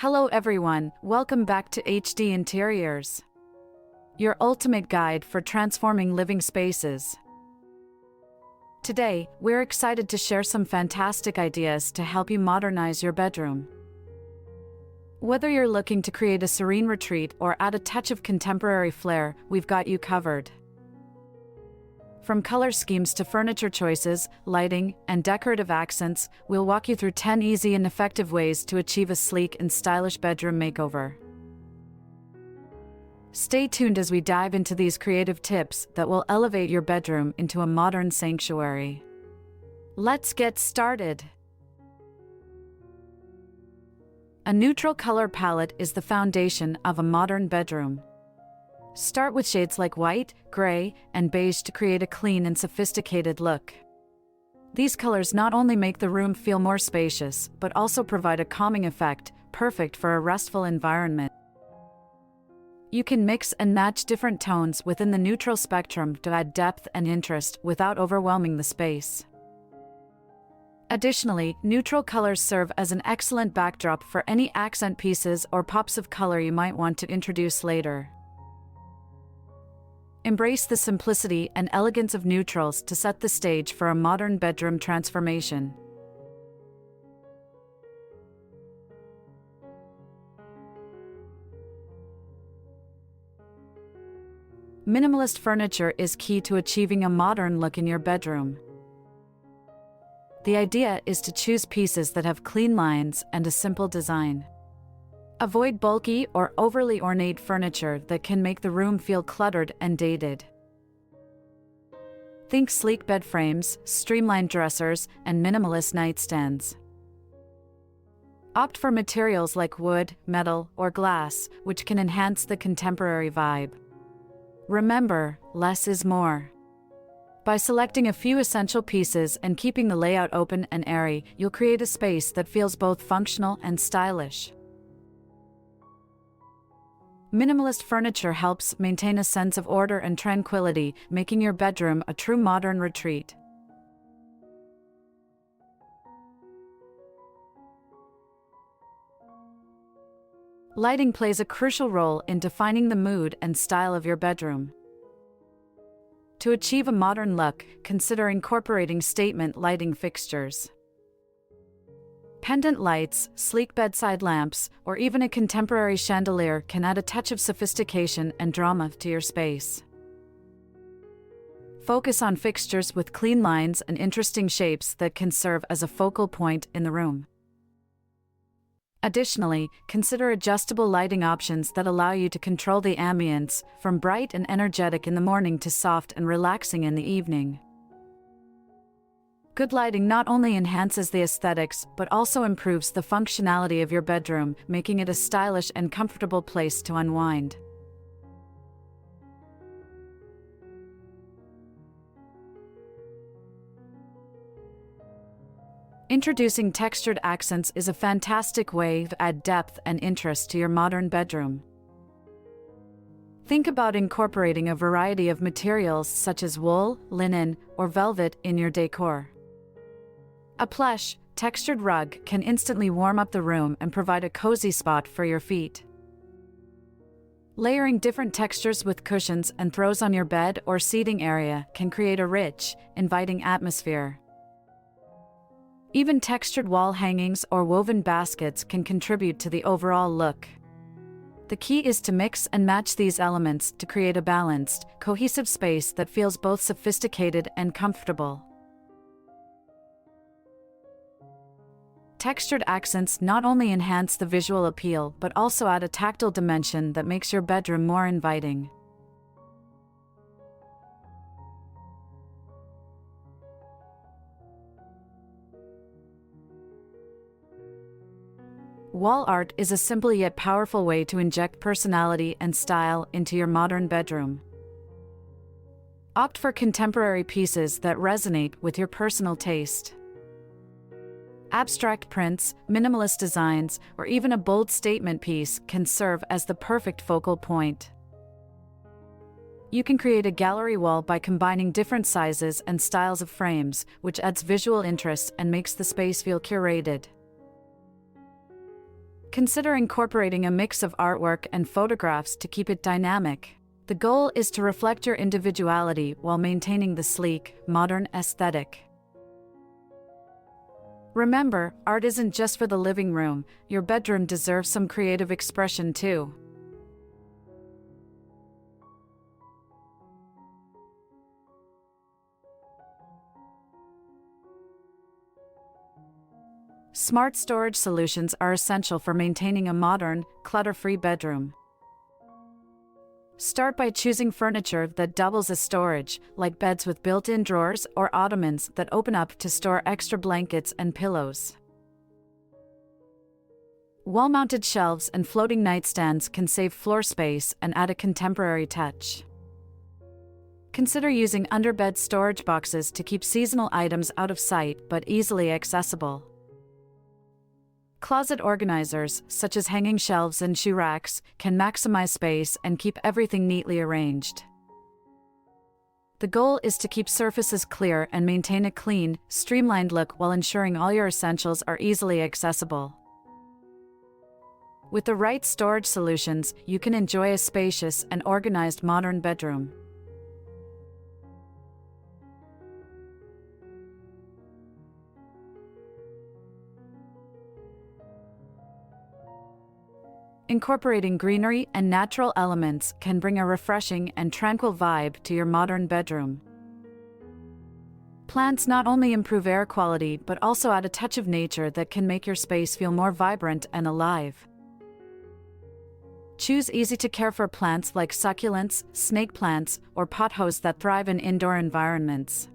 Hello everyone, welcome back to HD Interiors, your ultimate guide for transforming living spaces. Today, we're excited to share some fantastic ideas to help you modernize your bedroom. Whether you're looking to create a serene retreat or add a touch of contemporary flair, we've got you covered. From color schemes to furniture choices, lighting, and decorative accents, we'll walk you through 10 easy and effective ways to achieve a sleek and stylish bedroom makeover. Stay tuned as we dive into these creative tips that will elevate your bedroom into a modern sanctuary. Let's get started. A neutral color palette is the foundation of a modern bedroom. Start with shades like white, gray, and beige to create a clean and sophisticated look. These colors not only make the room feel more spacious, but also provide a calming effect, perfect for a restful environment. You can mix and match different tones within the neutral spectrum to add depth and interest without overwhelming the space. Additionally, neutral colors serve as an excellent backdrop for any accent pieces or pops of color you might want to introduce later. Embrace the simplicity and elegance of neutrals to set the stage for a modern bedroom transformation. Minimalist furniture is key to achieving a modern look in your bedroom. The idea is to choose pieces that have clean lines and a simple design. Avoid bulky or overly ornate furniture that can make the room feel cluttered and dated. Think sleek bed frames, streamlined dressers, and minimalist nightstands. Opt for materials like wood, metal, or glass, which can enhance the contemporary vibe. Remember, less is more. By selecting a few essential pieces and keeping the layout open and airy, you'll create a space that feels both functional and stylish. Minimalist furniture helps maintain a sense of order and tranquility, making your bedroom a true modern retreat. Lighting plays a crucial role in defining the mood and style of your bedroom. To achieve a modern look, consider incorporating statement lighting fixtures. Pendant lights, sleek bedside lamps, or even a contemporary chandelier can add a touch of sophistication and drama to your space. Focus on fixtures with clean lines and interesting shapes that can serve as a focal point in the room. Additionally, consider adjustable lighting options that allow you to control the ambience, from bright and energetic in the morning to soft and relaxing in the evening. Good lighting not only enhances the aesthetics but also improves the functionality of your bedroom, making it a stylish and comfortable place to unwind. Introducing textured accents is a fantastic way to add depth and interest to your modern bedroom. Think about incorporating a variety of materials such as wool, linen, or velvet in your decor. A plush, textured rug can instantly warm up the room and provide a cozy spot for your feet. Layering different textures with cushions and throws on your bed or seating area can create a rich, inviting atmosphere. Even textured wall hangings or woven baskets can contribute to the overall look. The key is to mix and match these elements to create a balanced, cohesive space that feels both sophisticated and comfortable. Textured accents not only enhance the visual appeal but also add a tactile dimension that makes your bedroom more inviting. Wall art is a simple yet powerful way to inject personality and style into your modern bedroom. Opt for contemporary pieces that resonate with your personal taste. Abstract prints, minimalist designs, or even a bold statement piece can serve as the perfect focal point. You can create a gallery wall by combining different sizes and styles of frames, which adds visual interest and makes the space feel curated. Consider incorporating a mix of artwork and photographs to keep it dynamic. The goal is to reflect your individuality while maintaining the sleek, modern aesthetic. Remember, art isn't just for the living room, your bedroom deserves some creative expression too. Smart storage solutions are essential for maintaining a modern, clutter-free bedroom. Start by choosing furniture that doubles as storage, like beds with built-in drawers or ottomans that open up to store extra blankets and pillows. Wall-mounted shelves and floating nightstands can save floor space and add a contemporary touch. Consider using underbed storage boxes to keep seasonal items out of sight but easily accessible. Closet organizers, such as hanging shelves and shoe racks, can maximize space and keep everything neatly arranged. The goal is to keep surfaces clear and maintain a clean, streamlined look while ensuring all your essentials are easily accessible. With the right storage solutions, you can enjoy a spacious and organized modern bedroom. Incorporating greenery and natural elements can bring a refreshing and tranquil vibe to your modern bedroom. Plants not only improve air quality but also add a touch of nature that can make your space feel more vibrant and alive. Choose easy-to-care-for plants like succulents, snake plants, or pothos that thrive in indoor environments.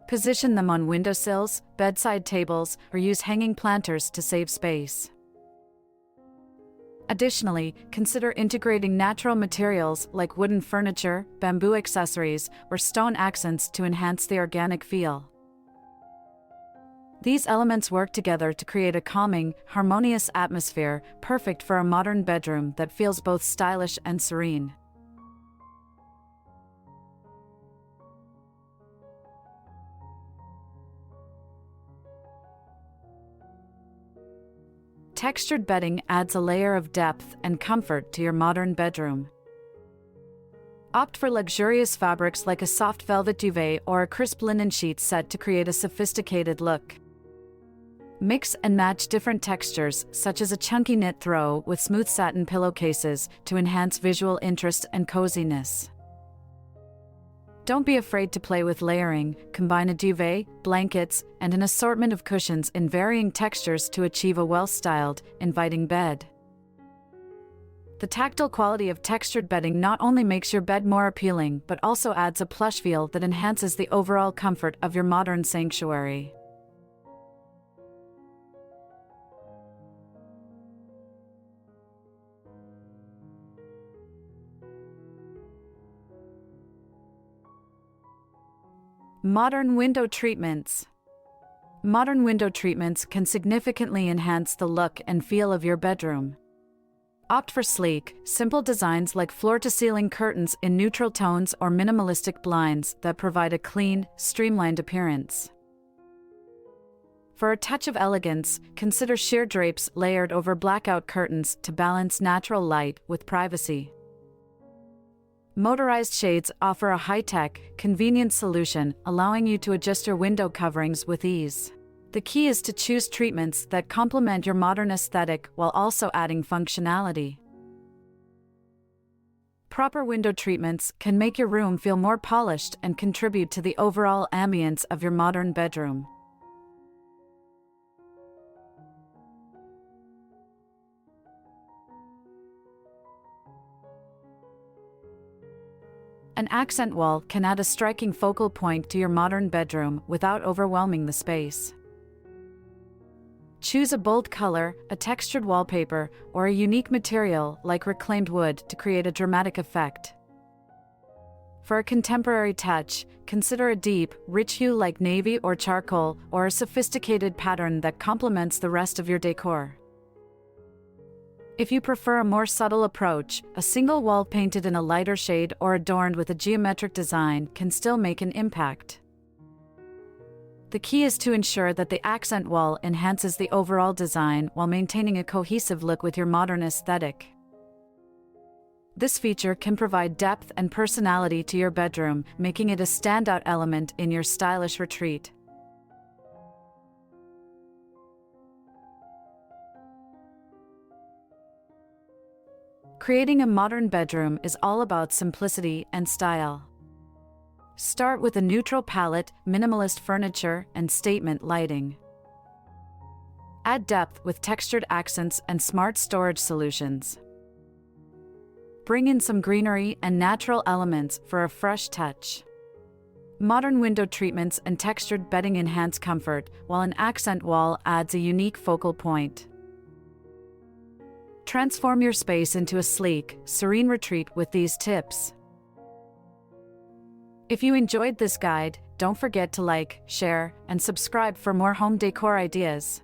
Position them on windowsills, bedside tables, or use hanging planters to save space. Additionally, consider integrating natural materials like wooden furniture, bamboo accessories, or stone accents to enhance the organic feel. These elements work together to create a calming, harmonious atmosphere, perfect for a modern bedroom that feels both stylish and serene. Textured bedding adds a layer of depth and comfort to your modern bedroom. Opt for luxurious fabrics like a soft velvet duvet or a crisp linen sheet set to create a sophisticated look. Mix and match different textures, such as a chunky knit throw with smooth satin pillowcases, to enhance visual interest and coziness. Don't be afraid to play with layering. Combine a duvet, blankets, and an assortment of cushions in varying textures to achieve a well-styled, inviting bed. The tactile quality of textured bedding not only makes your bed more appealing but also adds a plush feel that enhances the overall comfort of your modern sanctuary. Modern window treatments. Modern window treatments can significantly enhance the look and feel of your bedroom. Opt for sleek, simple designs like floor-to-ceiling curtains in neutral tones or minimalistic blinds that provide a clean, streamlined appearance. For a touch of elegance, consider sheer drapes layered over blackout curtains to balance natural light with privacy. Motorized shades offer a high-tech, convenient solution, allowing you to adjust your window coverings with ease. The key is to choose treatments that complement your modern aesthetic while also adding functionality. Proper window treatments can make your room feel more polished and contribute to the overall ambience of your modern bedroom. An accent wall can add a striking focal point to your modern bedroom without overwhelming the space. Choose a bold color, a textured wallpaper, or a unique material like reclaimed wood to create a dramatic effect. For a contemporary touch, consider a deep, rich hue like navy or charcoal, or a sophisticated pattern that complements the rest of your decor. If you prefer a more subtle approach, a single wall painted in a lighter shade or adorned with a geometric design can still make an impact. The key is to ensure that the accent wall enhances the overall design while maintaining a cohesive look with your modern aesthetic. This feature can provide depth and personality to your bedroom, making it a standout element in your stylish retreat. Creating a modern bedroom is all about simplicity and style. Start with a neutral palette, minimalist furniture, and statement lighting. Add depth with textured accents and smart storage solutions. Bring in some greenery and natural elements for a fresh touch. Modern window treatments and textured bedding enhance comfort, while an accent wall adds a unique focal point. Transform your space into a sleek, serene retreat with these tips. If you enjoyed this guide, don't forget to like, share, and subscribe for more home decor ideas.